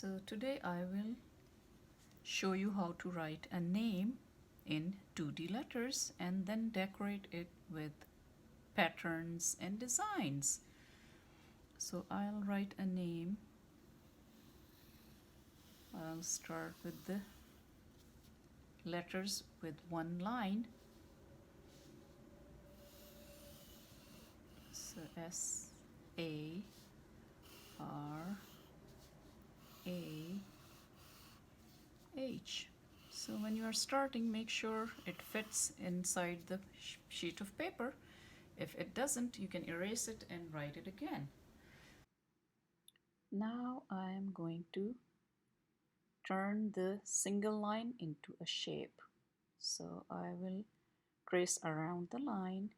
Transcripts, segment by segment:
So today I will show you how to write a name in 2D letters and then decorate it with patterns and designs. So I'll write a name. I'll start with the letters with one line. So SARAH. So when you are starting, make sure it fits inside the sheet of paper. If it doesn't, you can erase it and write it again. Now I am going to turn the single line into a shape. So I will trace around the line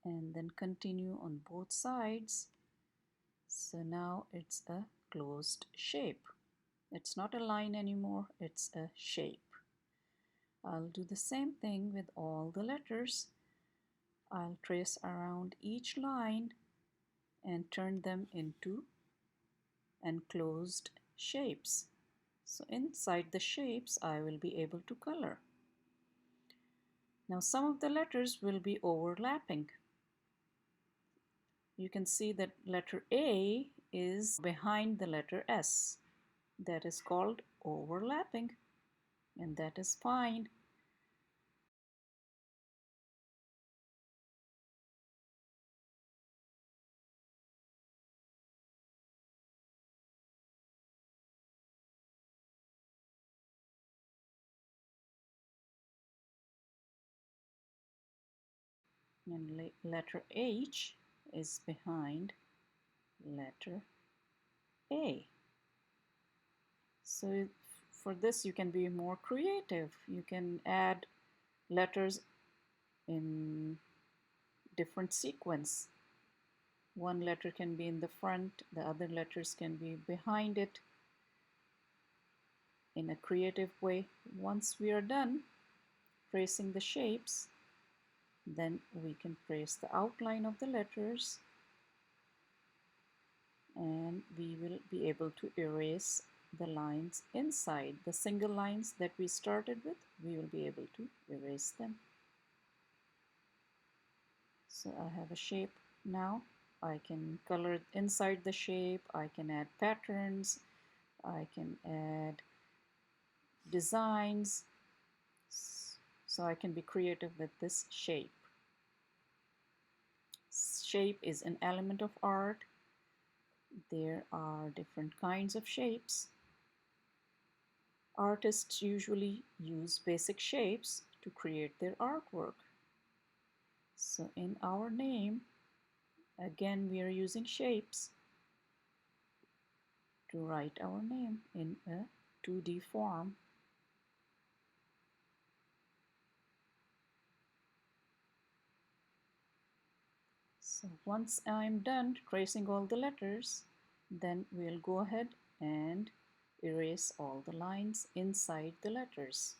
and then continue on both sides. So now it's a closed shape. It's not a line anymore, it's a shape. I'll do the same thing with all the letters. I'll trace around each line and turn them into enclosed shapes. So inside the shapes I will be able to color. Now some of the letters will be overlapping. You can see that letter A is behind the letter S. That is called overlapping, and that is fine. And letter H is behind letter A. So for this you can be more creative. You can add letters in different sequence. One letter can be in the front, the other letters can be behind it in a creative way. Once we are done tracing the shapes, then we can trace the outline of the letters and we will be able to erase the lines inside. The single lines that we started with, we will be able to erase them. So I have a shape now. I can color inside the shape, I can add patterns, I can add designs, so I can be creative with this shape. Shape is an element of art. There are different kinds of shapes. Artists usually use basic shapes to create their artwork. So in our name, again we are using shapes to write our name in a 2D form. So once I'm done tracing all the letters, then we'll go ahead and erase all the lines inside the letters.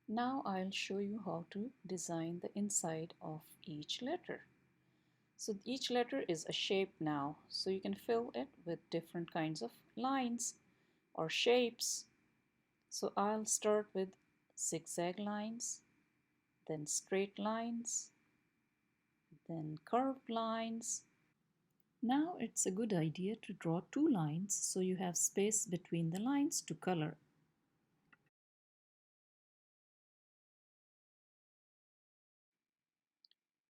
Now I'll show you how to design the inside of each letter. So each letter is a shape now, so you can fill it with different kinds of lines or shapes. So I'll start with zigzag lines, then straight lines, then curved lines. Now it's a good idea to draw two lines so you have space between the lines to color.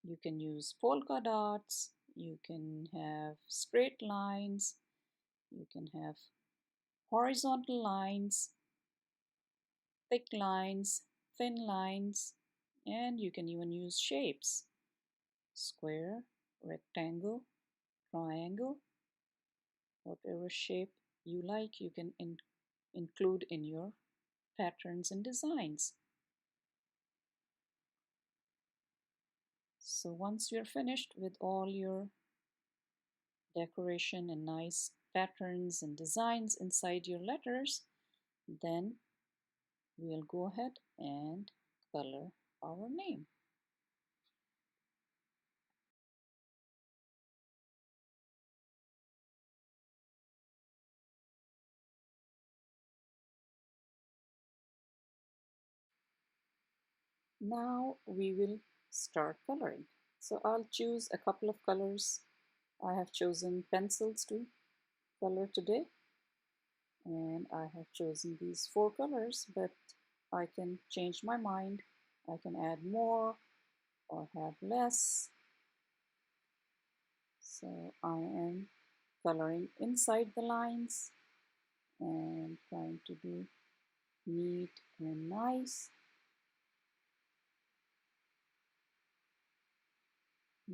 You can use polka dots, you can have straight lines, you can have horizontal lines, thick lines, thin lines, and you can even use shapes. Square, rectangle, triangle, whatever shape you like, you can include in your patterns and designs. So once you're finished with all your decoration and nice patterns and designs inside your letters, then we'll go ahead and color our name. Now we will start coloring. So I'll choose a couple of colors. I have chosen pencils to color today, and I have chosen these four colors, but I can change my mind. I can add more or have less. So I am coloring inside the lines and trying to be neat and nice.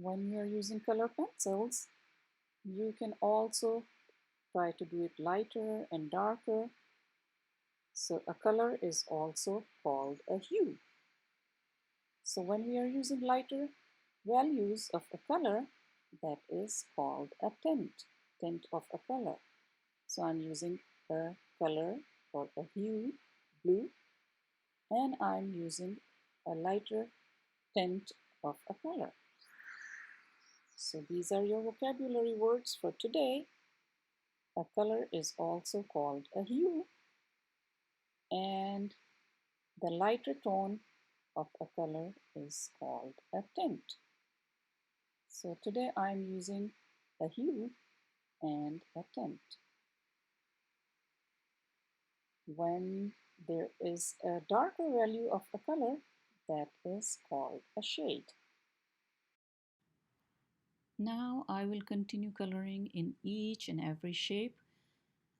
When you're using color pencils, you can also try to do it lighter and darker. So a color is also called a hue. So when we are using lighter values of a color, that is called a tint of a color. So I'm using a color or a hue, blue, and I'm using a lighter tint of a color. So these are your vocabulary words for today. A color is also called a hue, and the lighter tone of a color is called a tint. So today I'm using a hue and a tint. When there is a darker value of a color, that is called a shade. Now I will continue coloring in each and every shape.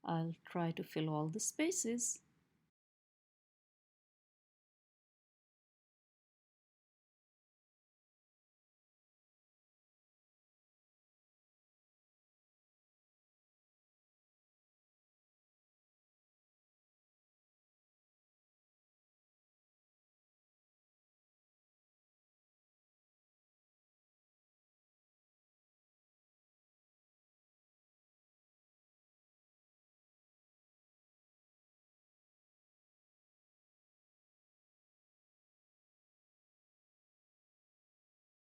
I'll try to fill all the spaces.